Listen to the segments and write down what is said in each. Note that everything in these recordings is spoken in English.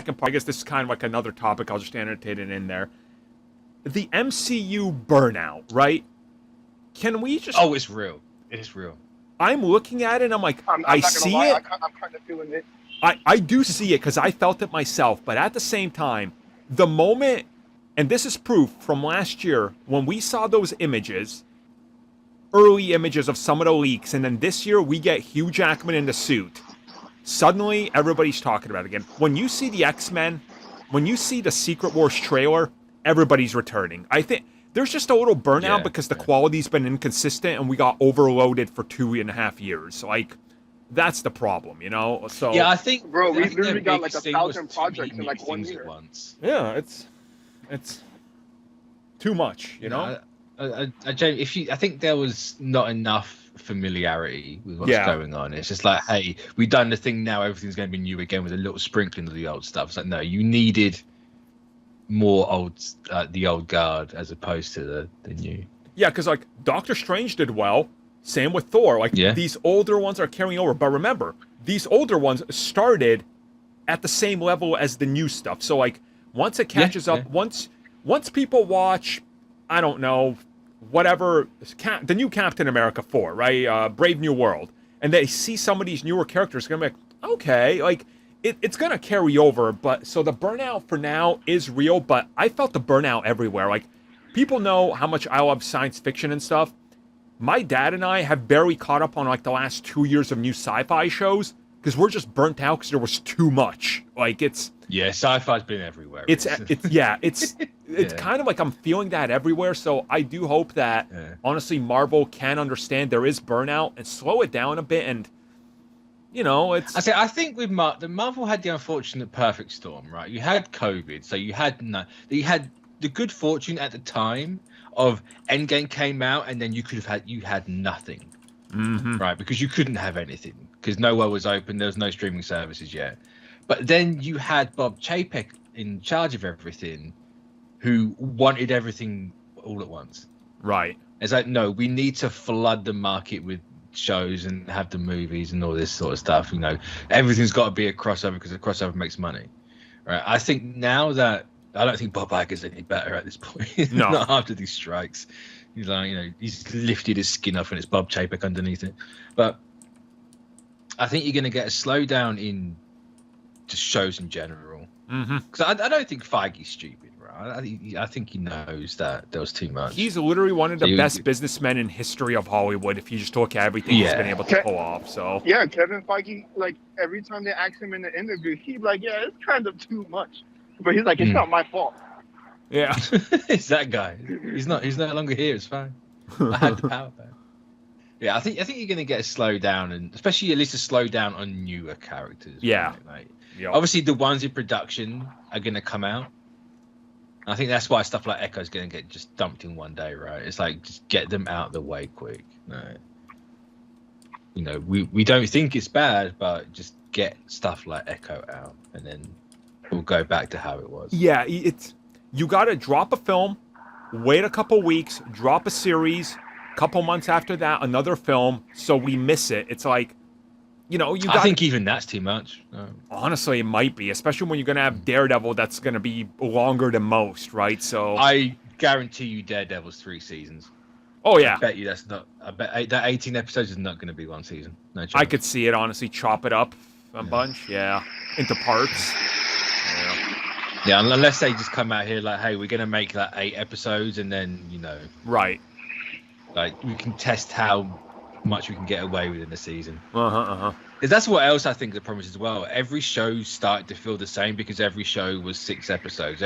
second part. I guess this is kind of like another topic. I'll just annotate it in there. The MCU burnout, right? Can we just... Oh, it's real. It is real. I'm looking at it and I'm like, I see it. I'm kind of feeling it. I do see it because I felt it myself. But at the same time, the moment, and this is proof from last year, when we saw those images, early images of some of the leaks, and then this year we get Hugh Jackman in the suit. Suddenly, everybody's talking about it again. When you see the X-Men, when you see the Secret Wars trailer, everybody's returning. I think there's just a little burnout because the quality's been inconsistent and we got overloaded for 2.5 years. Like, that's the problem, you know? So yeah, I think, bro, we think literally got their like biggest thing 1,000 was too projects many in like 1 things year. at once. yeah, it's too much, you know? I think there was not enough familiarity with what's going on. It's just like, hey, we've done the thing now, everything's going to be new again with a little sprinkling of the old stuff. It's like, no, you needed more the old guard as opposed to the new. Yeah, because like Doctor Strange did well. Same with Thor. Like these older ones are carrying over. But remember, these older ones started at the same level as the new stuff. So like once it catches up, once people watch, I don't know, whatever, the new Captain America 4, right? Brave New World. And they see some of these newer characters, they're going to be like, okay, like, it's going to carry over. But so the burnout for now is real, but I felt the burnout everywhere. Like, people know how much I love science fiction and stuff. My dad and I have barely caught up on, like, the last 2 years of new sci-fi shows because we're just burnt out because there was too much. Like, it's... Yeah, sci-fi's been everywhere. It's kind of like I'm feeling that everywhere. So I do hope that, honestly, Marvel can understand there is burnout and slow it down a bit. And, you know, it's... I think with Marvel had the unfortunate perfect storm, right? You had COVID, so you had the good fortune at the time of Endgame came out, and then you had nothing, right? Because you couldn't have anything because nowhere was open. There was no streaming services yet. But then you had Bob Chapek in charge of everything, who wanted everything all at once. Right. It's like, no, we need to flood the market with shows and have the movies and all this sort of stuff. You know, everything's got to be a crossover because a crossover makes money. Right. I think now that I don't think Bob Iger's any better at this point. No. Not after these strikes. He's like, you know, he's lifted his skin off and it's Bob Chapek underneath it. But I think you're going to get a slowdown in just shows in general. Because I don't think Feige's stupid, right? I think he knows that there was too much. He's literally one of the best businessmen in history of Hollywood if you just look at everything he's been able to pull off. So yeah, Kevin Feige, like every time they ask him in the interview, he's like, yeah, it's kind of too much. But he's like, it's not my fault. Yeah. It's that guy. He's no longer here, it's fine. I had the power back. Yeah, I think you're gonna get a slowdown, and especially at least a slowdown on newer characters. Yeah. Right? Yep. Obviously, the ones in production are going to come out. I think that's why stuff like Echo is going to get just dumped in one day, right? It's like, just get them out of the way quick. Right? You know, we don't think it's bad, but just get stuff like Echo out, and then we'll go back to how it was. Yeah, you got to drop a film, wait a couple weeks, drop a series, couple months after that, another film, so we miss it. It's like, you know, I think even that's too much. Honestly, it might be, especially when you're going to have Daredevil that's going to be longer than most, right? So I guarantee you Daredevil's 3 seasons. Oh, yeah. I bet you that's not... I bet that 18 episodes is not going to be 1 season. No chance. I could see it, honestly, chop it up a bunch, into parts. Yeah, unless they just come out here like, hey, we're going to make like 8 episodes and then, you know... Right. Like, we can test how much we can get away with in the season. Because that's what else I think the problem is as well. Every show started to feel the same because every show was 6 episodes.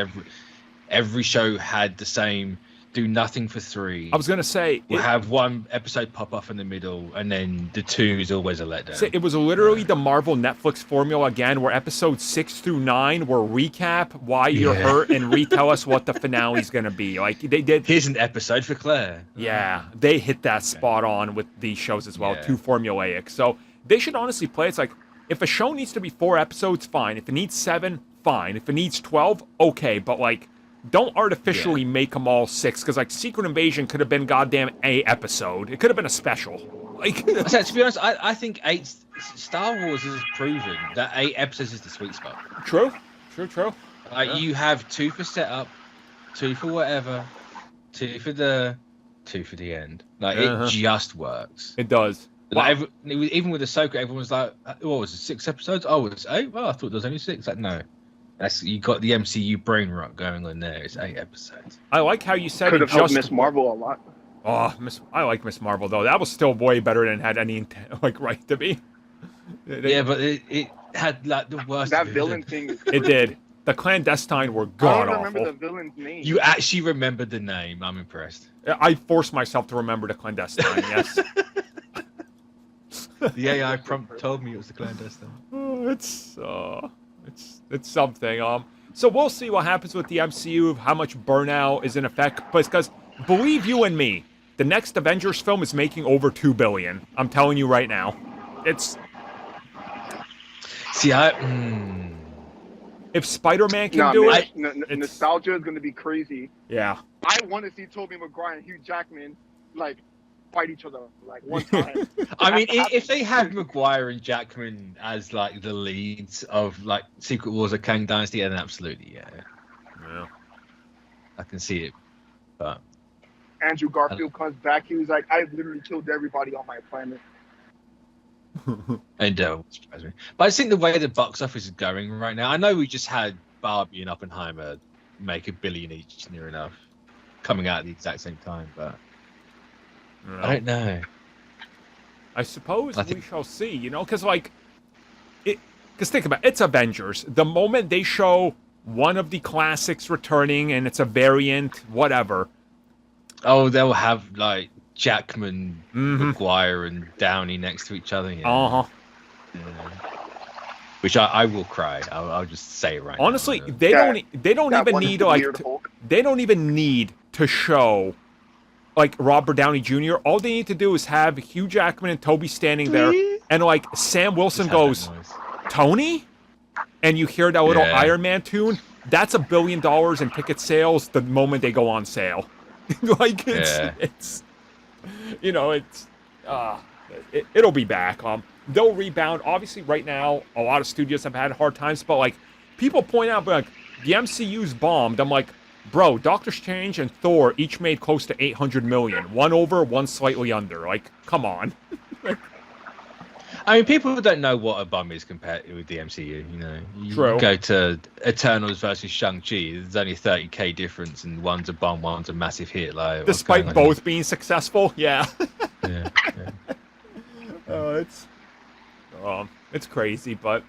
Every show had the same, do nothing for 3. I was going to say... We'll have 1 episode pop off in the middle, and then the 2 is always a letdown. So it was literally the Marvel Netflix formula again, where episodes 6 through 9 were recap why you're hurt and retell us what the finale is going to be. Like, they did... Here's an episode for Claire. Yeah, they hit that spot on with these shows as well, too formulaic. So they should honestly play. It's like, if a show needs to be 4 episodes, fine. If it needs 7, fine. If it needs 12, okay. But, like, don't artificially make them all 6, because, like, Secret Invasion could have been goddamn a episode. It could have been a special. Like, so, to be honest, I think Star Wars has proven that 8 episodes is the sweet spot. True. True. Like you have 2 for setup, 2 for whatever, 2 for the end. Like it just works. It does. Like even with Ahsoka, everyone was like, "What was it? 6 episodes? Oh, it's 8. Well, I thought there was only 6." Like, no, you got the MCU brain rot going on there. It's 8 episodes. I like how you said could it have helped just Miss Marvel a lot. Oh, I like Miss Marvel though. That was still way better than it had any right to be. Yeah, but it had like the worst. That villain thing. It did. The clandestine were god awful. I don't remember the villain's name. You actually remembered the name. I'm impressed. I forced myself to remember the clandestine. Yes. The AI prompt told me it was the clandestine. It's something. So we'll see what happens with the MCU, how much burnout is in effect. But because believe you and me, the next Avengers film is making over $2 billion. I'm telling you right now. It's. See, if Spider-Man can do it, nostalgia is going to be crazy. Yeah. I want to see Tobey Maguire and Hugh Jackman fight each other one time. I mean, if they had Maguire and Jackman as like the leads of like Secret Wars of Kang Dynasty, then absolutely, yeah. I can see it, but Andrew Garfield comes back. He was like, "I literally killed everybody on my planet." And surprise me. But I think the way the box office is going right now, I know we just had Barbie and Oppenheimer make $1 billion each, near enough, coming out at the exact same time, but I don't know. I suppose we shall see, because think about it, it's Avengers. The moment they show one of the classics returning and it's a variant, whatever. Oh, they'll have like Jackman, Maguire, and Downey next to each other. Yeah. Which I will cry. I'll just say it right Honestly, now. they don't even need to show like Robert Downey Jr. All they need to do is have Hugh Jackman and Toby standing there, and like Sam Wilson goes, "Tony," and you hear that little Iron Man tune. That's $1 billion in ticket sales the moment they go on sale. It'll be back. They'll rebound. Obviously, right now, a lot of studios have had hard times, but like people point out, like the MCU's bombed. I'm like, bro, Doctor Strange and Thor each made close to $800 million. One over, one slightly under. Like, come on. I mean, people don't know what a bomb is compared with the MCU. You True. Go to Eternals versus Shang-Chi. There's only 30k difference, and one's a bomb, one's a massive hit. Like, despite both being successful, yeah. It's crazy, but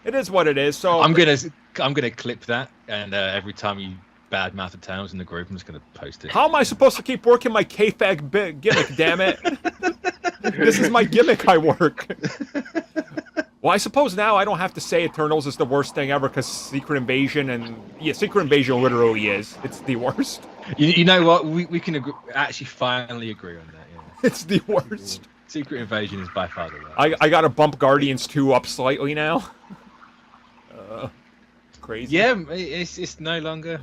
it is what it is. So I'm gonna clip that, and every time you badmouth Eternals in the group, I'm just gonna post it. How am I supposed to keep working my kayfabe gimmick? Damn it! This is my gimmick. I work. Well, I suppose now I don't have to say Eternals is the worst thing ever because Secret Invasion Secret Invasion literally is. It's the worst. You know what? We can actually finally agree on that. Yeah. It's the worst. Secret Invasion is by far the worst. I got to bump Guardians 2 up slightly now. Crazy. Yeah, it's no longer.